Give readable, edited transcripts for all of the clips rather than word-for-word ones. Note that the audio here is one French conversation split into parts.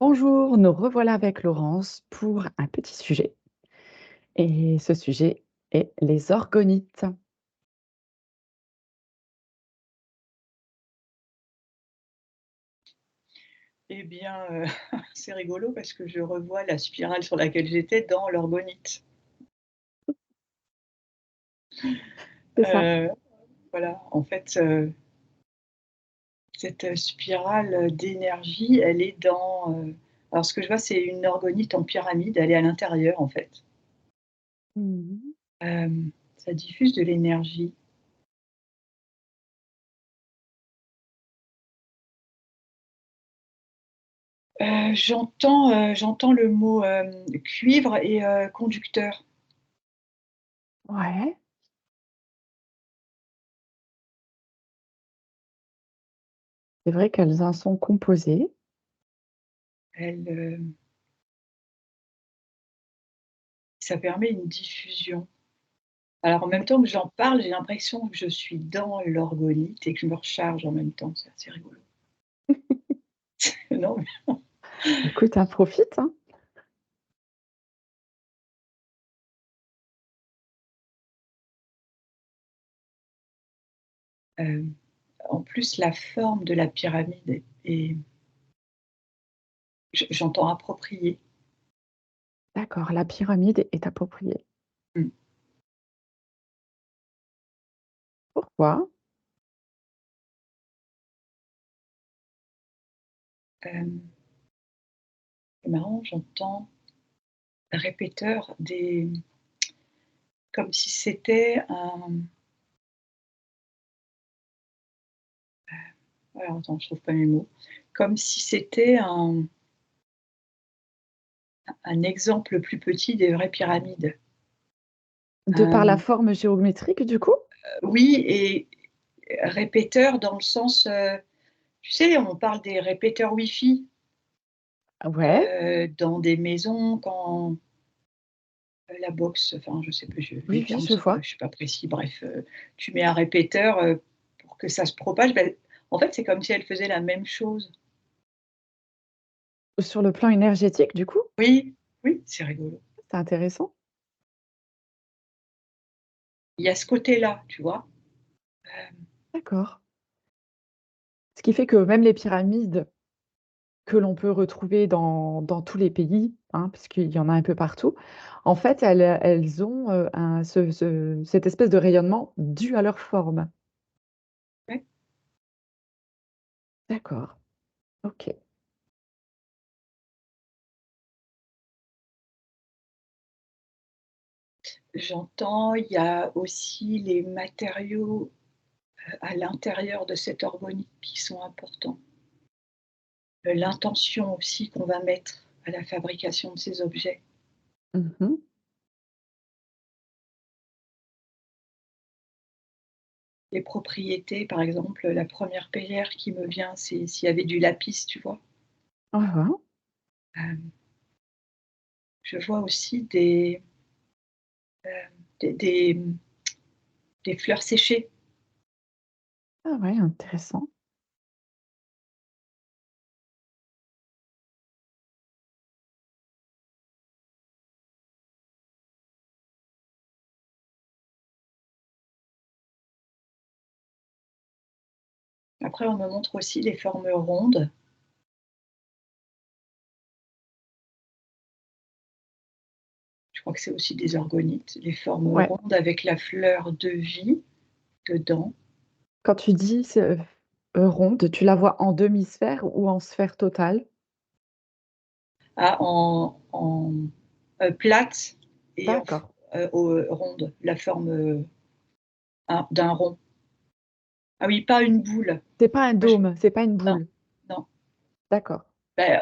Bonjour, nous revoilà avec Laurence pour un petit sujet. Et ce sujet est les orgonites. Eh bien, c'est rigolo parce que je revois la spirale sur laquelle j'étais dans l'orgonite. C'est ça. Heu, voilà, en fait, cette spirale d'énergie, elle est dans, alors ce que je vois, c'est une orgonite en pyramide, elle est à l'intérieur, en fait. Mmh. Ça diffuse de l'énergie. J'entends le mot, cuivre et conducteur. Ouais, c'est vrai qu'elles en sont composées. Elle, ça permet une diffusion. Alors, en même temps que j'en parle, j'ai l'impression que je suis dans l'orgonite et que je me recharge en même temps, c'est assez rigolo. Non, Écoute, hein, profite, hein. hem, en plus, la forme de la pyramide est j'entends appropriée. D'accord, la pyramide est appropriée. Mmh. Pourquoi? Hem, c'est marrant, j'entends répéteur des comme si c'était un alors attends, je trouve pas mes mots. Comme si c'était un exemple plus petit des vraies pyramides. De par la Hem, forme géométrique, du coup? oui et répéteur dans le sens, tu sais, on parle des répéteurs Wi-Fi, Ouais, dans des maisons quand, la box, enfin je sais plus, les oui, oui, termes je sont pas vois. je suis pas précis, bref, tu mets un répéteur, pour que ça se propage, en fait, c'est comme si elle faisait la même chose. Sur le plan énergétique, du coup? Oui, oui, c'est rigolo. C'est intéressant. Il y a ce côté-là, tu vois? Hem, D'accord. Ce qui fait que même les pyramides que l'on peut retrouver dans tous les pays, hein, puisqu'il y en a un peu partout. En fait, elles ont, un cette espèce de rayonnement dû à leur forme. ouais, D'accord, OK. j'entends, il y a aussi les matériaux, à l'intérieur de cette organique qui sont importants. L'intention aussi qu'on va mettre à la fabrication de ces objets. Mmh. Les propriétés, par exemple, la première paire qui me vient, c'est s'il y avait du lapis, tu vois? Hein, hein. Hem, je vois aussi des des, mmh, des fleurs séchées. Ah ouais, intéressant. Après, on me montre aussi les formes rondes. Je crois que c'est aussi des orgonites, les formes Ouais, rondes avec la fleur de vie dedans. quand tu dis ronde, tu la vois en demi-sphère ou en sphère totale? Ah, plate et D'accord. ronde, la forme, d'un rond. Ah oui, pas une boule. C'est pas un Moi je dôme, c'est pas une non, boule? non. D'accord.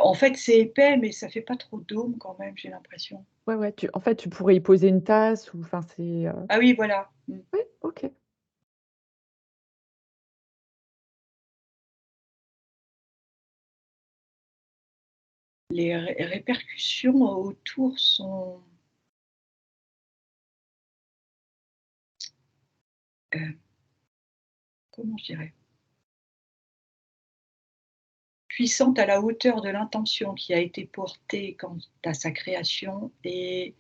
En fait, c'est épais, mais ça fait pas trop dôme quand même, j'ai l'impression. Ouais, ouais, tu en fait, tu pourrais y poser une tasse ou enfin, c'est, Ah oui, voilà. Mmh. oui, OK. Les répercussions autour sont, heu, comment je dirais? puissante à la hauteur de l'intention qui a été portée quant à sa création et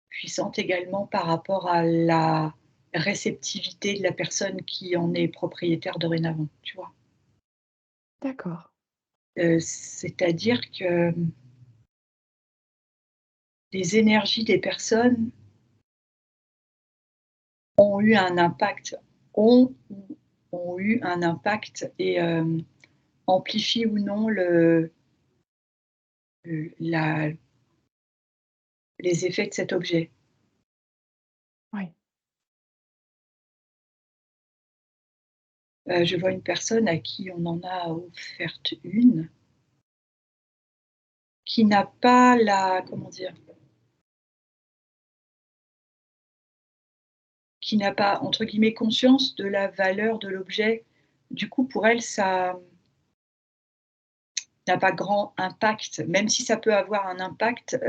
puissante également par rapport à la réceptivité de la personne qui en est propriétaire dorénavant, tu vois? D'accord. C'est-à-dire que, les énergies des personnes ont eu un impact, ont ont eu un impact et amplifient ou non la les effets de cet objet. Oui. Je vois une personne à qui on en a offerte une, qui n'a pas la comment dire? Qui n'a pas, entre guillemets, «conscience» de la valeur de l'objet. Du coup, pour elle, ça n'a pas grand impact, même si ça peut avoir un impact,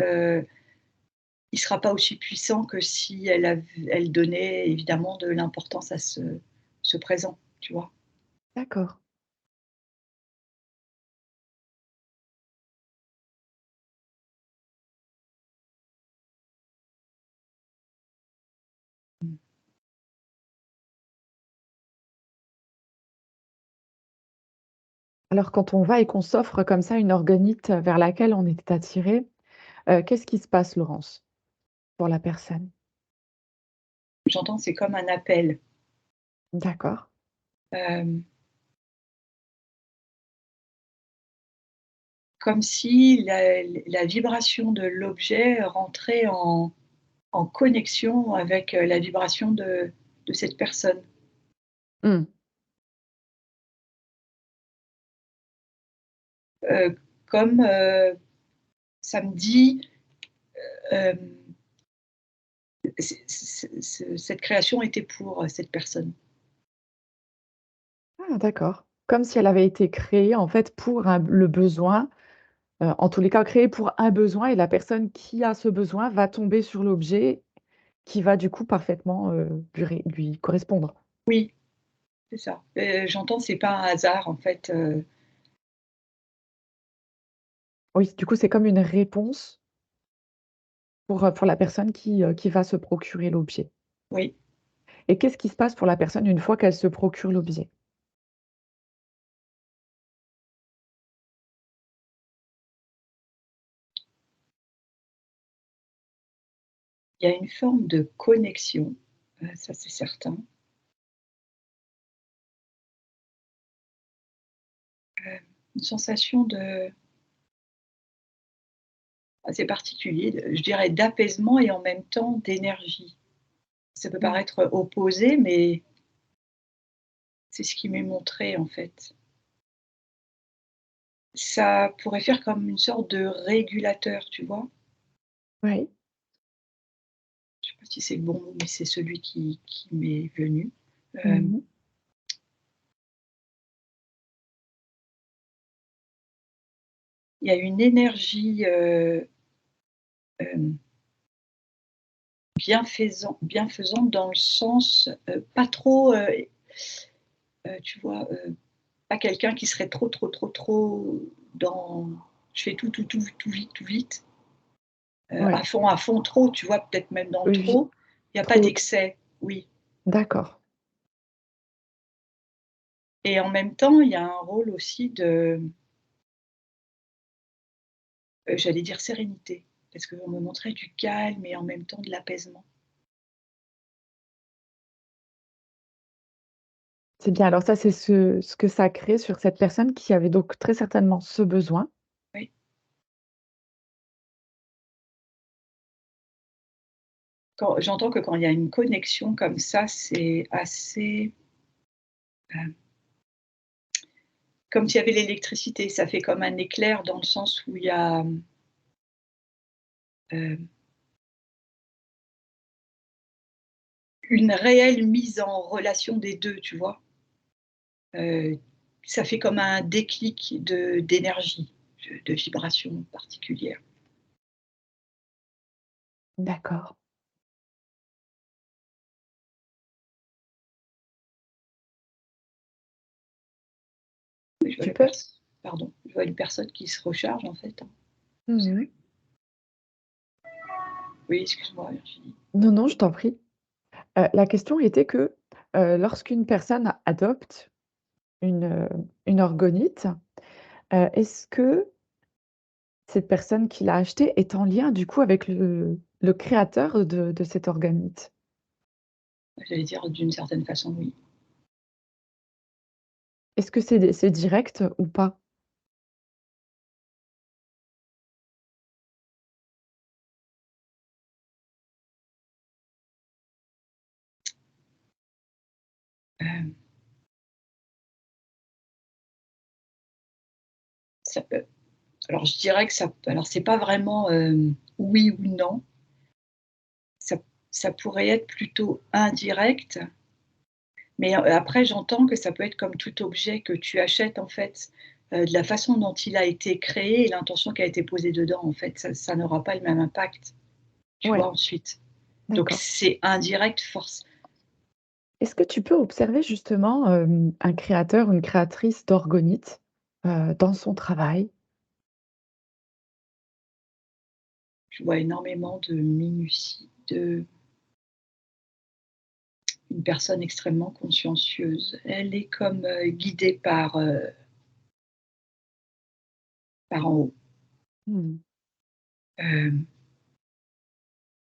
il sera pas aussi puissant que si elle donnait évidemment de l'importance à ce présent, tu vois? D'accord. Mmh. Alors quand on va et qu'on s'offre comme ça une organite vers laquelle on est attiré, qu'est-ce qui se passe, Laurence, pour la personne? J'entends, c'est comme un appel, D'accord. hem, comme si la vibration de l'objet rentrait en connexion avec, la vibration de cette personne. Mmh. Comme, ça me dit, hem, cette création était pour, cette personne. Ah d'accord. Comme si elle avait été créée en fait pour un le besoin, en tous les cas créée pour un besoin et la personne qui a ce besoin va tomber sur l'objet qui va du coup parfaitement, lui correspondre. Oui, c'est ça. J'entends, c'est pas un hasard en fait, Oui, du coup, c'est comme une réponse pour la personne qui va se procurer l'objet. oui. Et qu'est-ce qui se passe pour la personne une fois qu'elle se procure l'objet? Il y a une forme de connexion, ça c'est certain. Une sensation de assez particulier, je dirais d'apaisement et en même temps d'énergie. Ça peut Mmh. paraître opposé, mais c'est ce qui m'est montré en fait. Ça pourrait faire comme une sorte de régulateur, tu vois? Oui. Je sais pas si c'est le bon mot, mais c'est celui qui m'est venu. Hem, Mmh. il y a une énergie, hem, bienfaisante dans le sens, pas trop, tu vois, pas quelqu'un qui serait trop dans «je fais tout vite, tout vite», Ouais. à fond trop, tu vois? Peut-être même dans le Oui, trop. Il y a pas trop d'excès, oui, d'accord. et en même temps, il y a un rôle aussi de, j'allais dire sérénité, parce qu'on me montrait du calme et en même temps de l'apaisement. C'est bien. Alors ça, c'est ce que ça crée sur cette personne qui avait donc très certainement ce besoin. Oui. J'entends que quand il y a une connexion comme ça, c'est assez, heu, comme s'il y avait l'électricité. Ça fait comme un éclair dans le sens où il y a, une réelle mise en relation des 2, tu vois? Heu, ça fait comme un déclic d'énergie, de vibration particulière. D'accord. Oui, je vois Tu la peux? pardon, je vois une personne qui se recharge en fait, hein. C'est Mmh. vrai. Oui, excuse-moi Virginie. Non, non, je t'en prie. La question était que, lorsqu'une personne adopte une, heu, une orgonite, est-ce que cette personne qui l'a achetée est en lien du coup avec le créateur de cette organite? J'allais dire d'une certaine façon oui. Est-ce que c'est direct ou pas? Hem, ça peut alors je dirais que alors c'est pas vraiment, oui ou non, ça ça pourrait être plutôt indirect, mais, après j'entends que ça peut être comme tout objet que tu achètes en fait, de la façon dont il a été créé et l'intention qui a été posée dedans en fait, ça n'aura pas le même impact, tu vois Ouais, ensuite. Donc d'accord. c'est indirect force. Est-ce que tu peux observer justement, un créateur ou une créatrice d'orgonite, dans son travail? Je vois énormément de minutie, une personne extrêmement consciencieuse. Elle est comme, guidée par en haut. Mmh. Hem,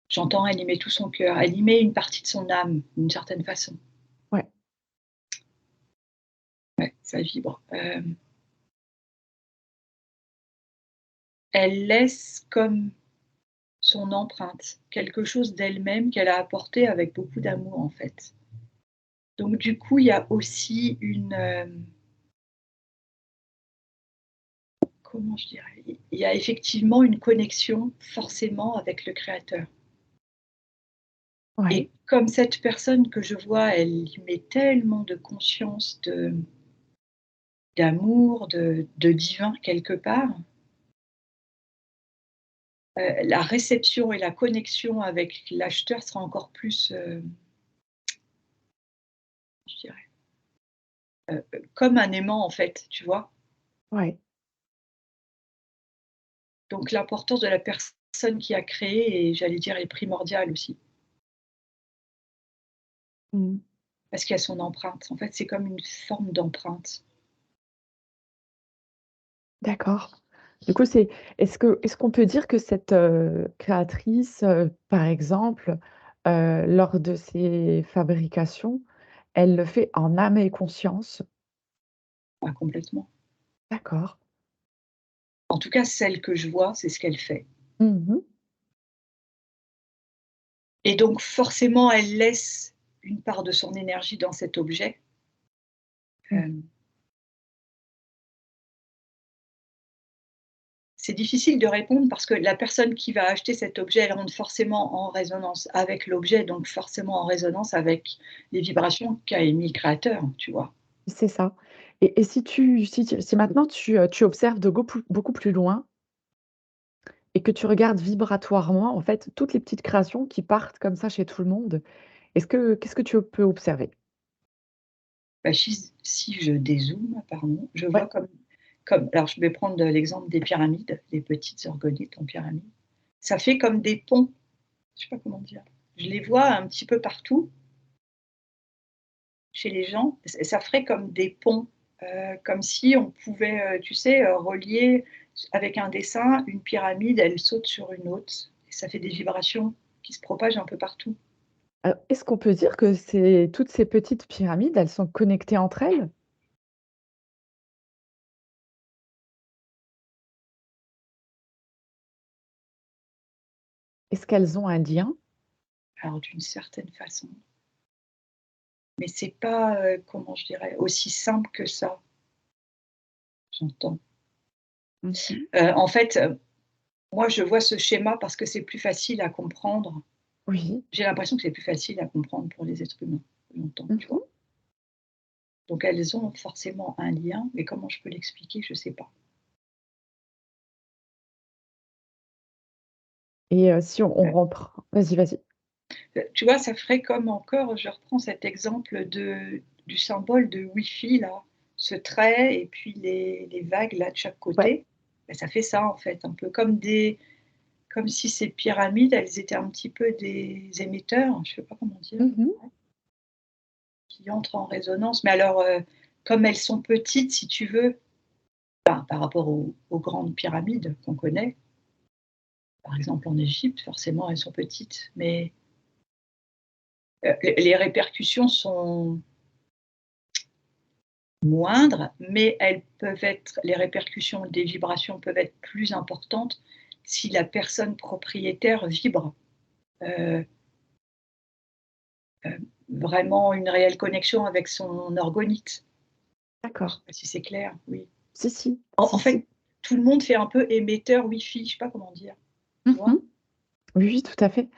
J'entends elle y met tout son cœur, elle y met une partie de son âme, d'une certaine façon. Ouais, Ouais, ça vibre. Elle laisse comme son empreinte, quelque chose d'elle-même qu'elle a apporté avec beaucoup d'amour, en fait. Donc du coup, il y a aussi une, comment je dirais? Il y a effectivement une connexion forcément avec le créateur. ouais. Et comme cette personne que je vois, elle y met tellement de conscience, d'amour, de divin quelque part, la réception et la connexion avec l'acheteur sera encore plus, je dirais, comme un aimant en fait, tu vois? Ouais. Donc l'importance de la personne qui a créé et j'allais dire est primordiale aussi, Mmh. parce qu'il y a son empreinte. En fait, c'est comme une forme d'empreinte. D'accord. Du coup, est-ce qu'on peut dire que cette, créatrice, par exemple, lors de ses fabrications, elle le fait en âme et conscience? Ah complètement. D'accord. En tout cas, celle que je vois, c'est ce qu'elle fait Mmh mh. et donc forcément, elle laisse une part de son énergie dans cet objet. Mmh. Hem, c'est difficile de répondre parce que la personne qui va acheter cet objet, elle rentre forcément en résonance avec l'objet, donc forcément en résonance avec les vibrations qu'a émis le créateur, tu vois? C'est ça. Et si maintenant tu observes de beaucoup plus loin et que tu regardes vibratoirement, en fait, toutes les petites créations qui partent comme ça chez tout le monde, qu'est-ce que tu peux observer? Bah, si je dézoome, pardon, je vois Ouais. comme alors je vais prendre l'exemple des pyramides, des petites orgonites en pyramide. Ça fait comme des ponts, je sais pas comment dire. Je les vois un petit peu partout chez les gens, ça ferait comme des ponts, comme si on pouvait, tu sais, relier avec un dessin, une pyramide, elle saute sur une autre et ça fait des vibrations qui se propagent un peu partout. Alors, est-ce qu'on peut dire que toutes ces petites pyramides, elles sont connectées entre elles? Est-ce qu'elles ont un lien? Alors d'une certaine façon, mais c'est pas, comment je dirais? Aussi simple que ça, j'entends. Mmh mh. En fait, moi je vois ce schéma parce que c'est plus facile à comprendre. Oui. J'ai l'impression que c'est plus facile à comprendre pour les êtres humains, j'entends, Mmh tu mh. vois? Donc elles ont forcément un lien, mais comment je peux l'expliquer? Je sais pas. Et si on reprend vas-y, vas-y. Tu vois, ça ferait comme encore, je reprends cet exemple du symbole de Wi-Fi là, ce trait et puis les vagues là de chaque Ouais. côté, bah, ça fait ça en fait, un peu comme si ces pyramides, elles étaient un petit peu des émetteurs, je sais pas comment dire, Mmh. qui entrent en résonance. Mais alors, comme elles sont petites si tu veux, enfin, par rapport aux grandes pyramides qu'on connaît, par exemple en Égypte, forcément elles sont petites, mais, les répercussions sont moindres, mais elles peuvent être les répercussions des vibrations peuvent être plus importantes si la personne propriétaire vibre, heu vraiment une réelle connexion avec son organite. Je D'accord. sais pas si c'est clair? Oui. Si, si. En Si, fait, si. tout le monde fait un peu émetteur Wi-Fi, je sais pas comment dire, tu Mmh. vois? Oui, oui, tout à fait.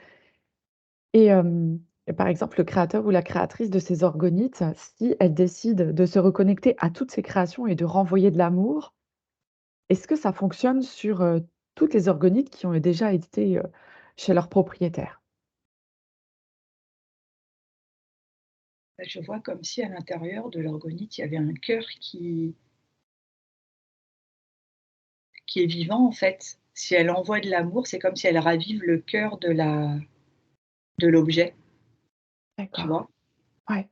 Et par exemple, le créateur ou la créatrice de ces orgonites, si elle décide de se reconnecter à toutes ses créations et de renvoyer de l'amour, est-ce que ça fonctionne sur, toutes les orgonites qui ont déjà été, chez leur propriétaire? Bah, je vois comme si à l'intérieur de l'orgonite, il y avait un cœur qui est vivant, en fait. Si elle envoie de l'amour, c'est comme si elle ravive le cœur de l'objet, tu D'accord. vois? Ouais.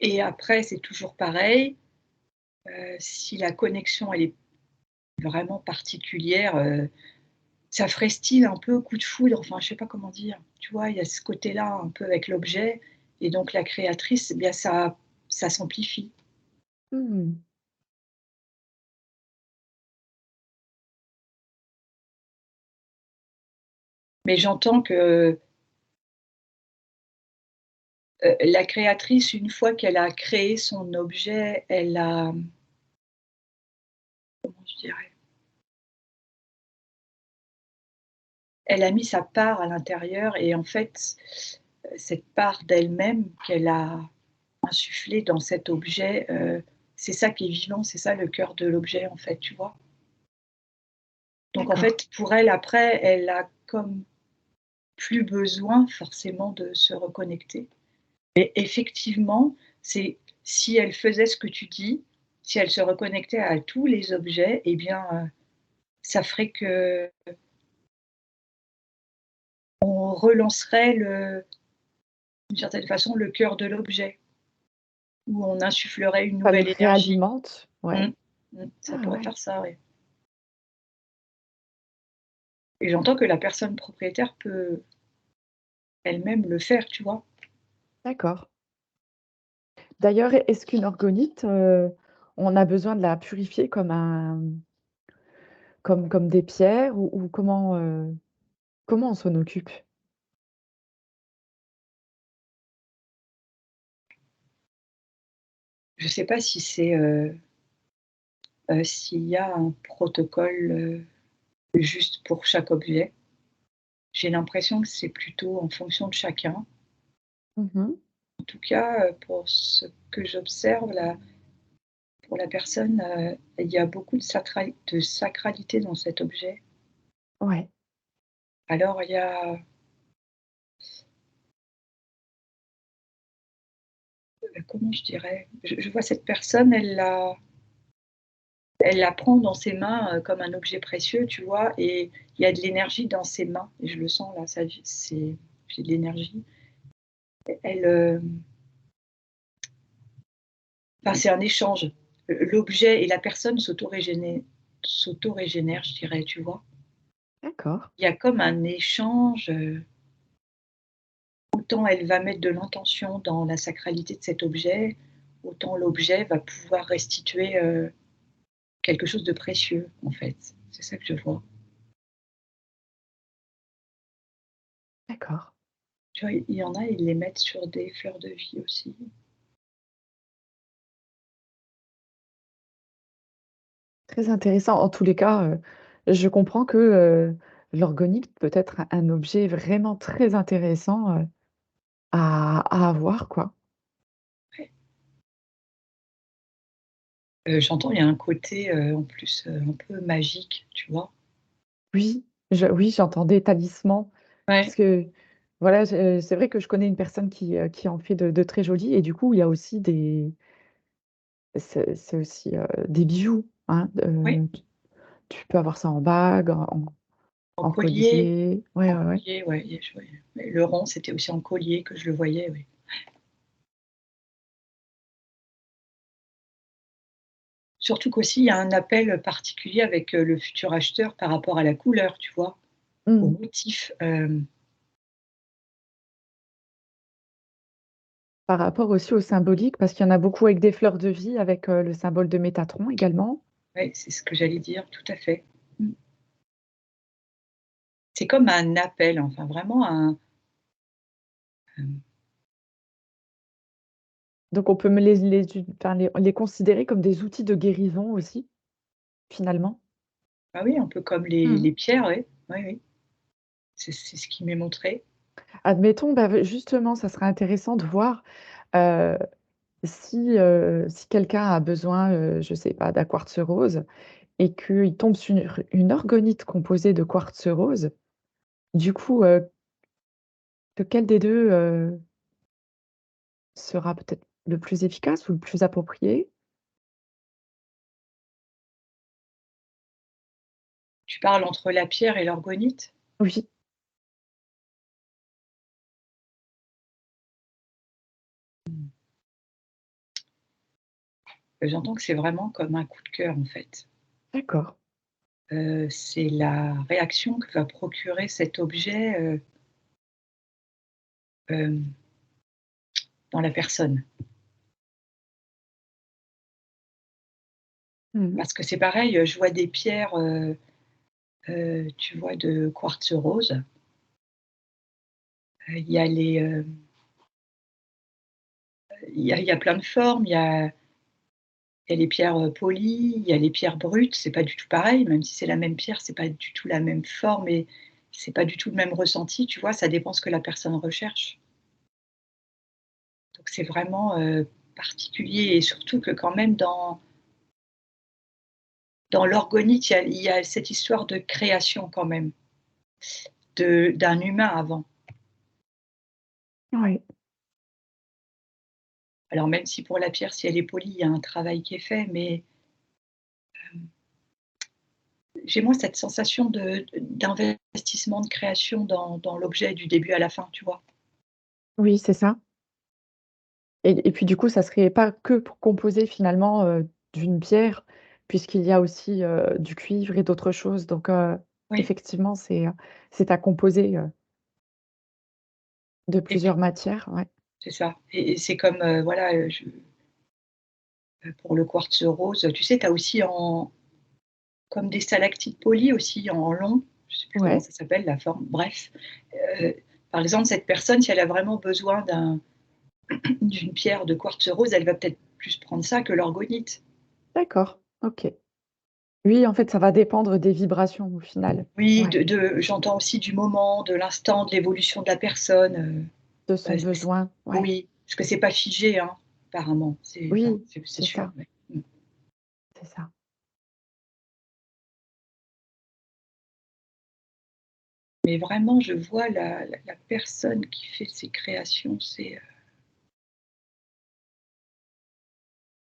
Et après, c'est toujours pareil, si la connexion, elle est vraiment particulière, ça ferait style un peu coup de foudre, enfin, je sais pas comment dire. Tu vois? Il y a ce côté-là un peu avec l'objet et donc la créatrice, eh bien ça s'amplifie. Mmh. Mais j'entends que, la créatrice, une fois qu'elle a créé son objet, elle a, comment je dirais? Elle a mis sa part à l'intérieur et en fait, cette part d'elle-même qu'elle a insufflée dans cet objet, c'est ça qui est vivant, c'est ça le cœur de l'objet, en fait, tu vois? Donc en D'accord. fait, pour elle, après, elle a comme plus besoin forcément de se reconnecter. Et effectivement, c'est si elle faisait ce que tu dis, si elle se reconnectait à tous les objets et bien, ça ferait qu'on relancerait d'une certaine façon, le cœur de l'objet, où on insufflerait une Ça le nouvelle énergie. réalimente, ouais. Mmh. Ça Ah pourrait ouais, faire ça, oui. Et j'entends que la personne propriétaire peut elle-même le faire, tu vois? d'accord. D'ailleurs, est-ce qu'une orgonite, on a besoin de la purifier comme des pierres ou comment on s'en occupe? Je sais pas si c'est, s'il y a un protocole, juste pour chaque objet. J'ai l'impression que c'est plutôt en fonction de chacun. Mmh. En tout cas, pour ce que j'observe là, pour la personne, il y a beaucoup de sacralité dans cet objet. Ouais, Alors il y a, comment je dirais? Je vois cette personne, elle la prend dans ses mains, comme un objet précieux, tu vois? Et il y a de l'énergie dans ses mains et je le sens là, ça vi c'est j'ai de l'énergie. Elle, enfin c'est un échange. L'objet et la personne s'auto-régénèrent, je dirais, tu vois? d'accord, Il y a comme un échange, autant elle va mettre de l'intention dans la sacralité de cet objet, autant l'objet va pouvoir restituer, quelque chose de précieux, en fait. C'est ça que je vois. d'accord. Tu vois, il y en a, ils les mettent sur des fleurs de vie aussi. Très intéressant. En tous les cas, je comprends que, l'orgonique peut être un objet vraiment très intéressant, à avoir, quoi. Ouais. J'entends, il y a un côté, en plus, un peu magique, tu vois? Oui, j'entendais talisman parce Ouais, que Voilà, c'est vrai que je connais une personne qui en fait de très jolis et du coup, il y a aussi c'est aussi, des bijoux, hein, Oui, tu peux avoir ça en bague, en en collier, collier. Ouais, ouais, ouais. ouais, et je voyais. Mais le rond, c'était aussi en collier que je le voyais, oui. Surtout qu'aussi, il y a un appel particulier avec, le futur acheteur par rapport à la couleur, tu vois? Au Mmh. motif, Par rapport aussi au symbolique, parce qu'il y en a beaucoup avec des fleurs de vie, avec, le symbole de Métatron également. ouais, c'est ce que j'allais dire, tout à fait. Mmh. C'est comme un appel, enfin vraiment un Donc on peut me les considérer comme des outils de guérison aussi, finalement. ah oui, un peu comme Mmh. les pierres, oui. Oui, oui. C'est ce qui m'est montré. Admettons, bah, justement, ça serait intéressant de voir, heu, si quelqu'un a besoin, je sais pas, d'un quartz rose et qu'il tombe sur une orgonite composée de quartz rose, du coup, lequel des 2 sera peut-être le plus efficace ou le plus approprié? Tu parles entre la pierre et l'orgonite? Oui, J'entends que c'est vraiment comme un coup de cœur, en fait. d'accord. C'est la réaction que va procurer cet objet, hem, dans la personne. Mmh. Parce que c'est pareil, je vois des pierres, tu vois, de quartz rose. Il y a il y a plein de formes. Il y a les pierres, polies, il y a les pierres brutes, c'est pas du tout pareil, même si c'est la même pierre, c'est pas du tout la même forme et c'est pas du tout le même ressenti, tu vois? Ça dépend ce que la personne recherche. Donc c'est vraiment, particulier et surtout que quand même dans l'orgonite, il y a cette histoire de création quand même, d'un humain avant. Ouais. Alors même si pour la pierre, si elle est polie, il y a un travail qui est fait, mais j'ai moi cette sensation d'investissement, de création dans l'objet du début à la fin, tu vois? Oui, c'est ça. Et puis du coup, ça serait pas que pour composer finalement, d'une pierre, puisqu'il y a aussi, du cuivre et d'autres choses donc Oui. effectivement, c'est à composer, de Et puis plusieurs matières, ouais. c'est ça et c'est comme, voilà, pour le quartz rose, tu sais, tu as aussi en comme des stalactites polies aussi en long, je sais plus comment Ouais, ça s'appelle la forme, bref. Heu, Par exemple, cette personne, si elle a vraiment besoin d'une pierre de quartz rose, elle va peut-être plus prendre ça que l'orgonite. d'accord, OK. Oui, en fait, ça va dépendre des vibrations au final. Oui, Ouais, de j'entends aussi du moment, de l'instant, de l'évolution de la personne, de son c besoin, ouais. oui, parce que c'est pas figé, hein, apparemment, enfin, Oui, c'est c'est sûr, ça, ouais. Mmh. c'est ça. Mais vraiment, je vois la personne qui fait ces créations,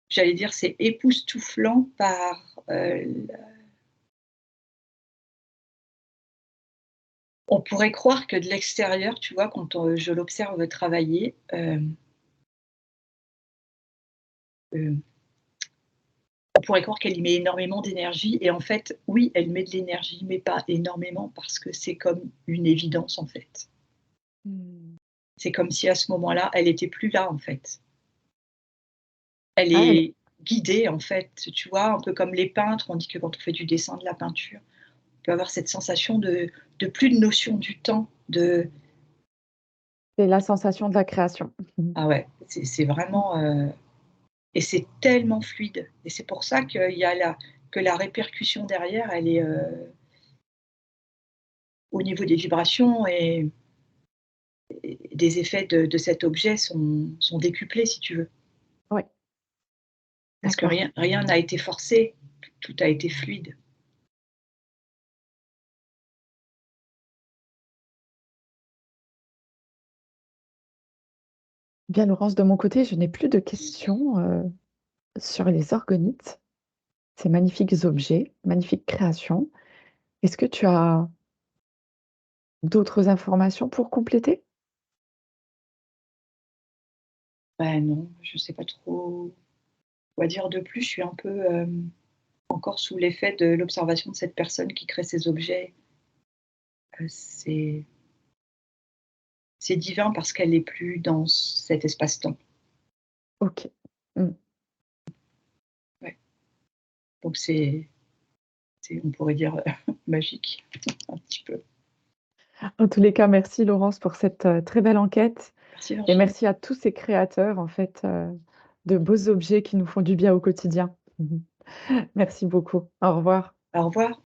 j'allais dire, c'est époustouflant par, la on pourrait croire que de l'extérieur, tu vois, quand, je l'observe travailler, hem, on pourrait croire qu'elle y met énormément d'énergie et en fait, oui, elle met de l'énergie, mais pas énormément parce que c'est comme une évidence, en fait. Mmh. C'est comme si à ce moment-là, elle était plus là, en fait. Elle Ah, elle est guidée, en fait, tu vois? Un peu comme les peintres, on dit que quand on fait du dessin, de la peinture, on peut avoir cette sensation de plus de notion du temps, de c'est la sensation de la création. Mmh. ah ouais, c'est Mmh. vraiment, et c'est tellement fluide et c'est pour ça que la répercussion derrière, elle est, au niveau des vibrations et des effets de cet objet sont décuplés, si tu veux. Ouais, Parce que d'accord. rien n'a été forcé, tout a été fluide. Bien, Laurence, de mon côté, je n'ai plus de questions sur les orgonites, ces magnifiques objets, magnifiques créations. Est-ce que tu as d'autres informations pour compléter? Ben non, je sais pas trop quoi dire de plus. Je suis un peu, encore sous l'effet de l'observation de cette personne qui crée ces objets. C'est divin parce qu'elle est plus dans cet espace-temps. Ok. Mm. Ouais, donc c'est on pourrait dire, magique, un petit peu. En tous les cas, merci Laurence pour cette très belle enquête Merci et Virginie. merci à tous ces créateurs en fait de beaux objets qui nous font du bien au quotidien. Mhm. Merci beaucoup. Au revoir. Au revoir.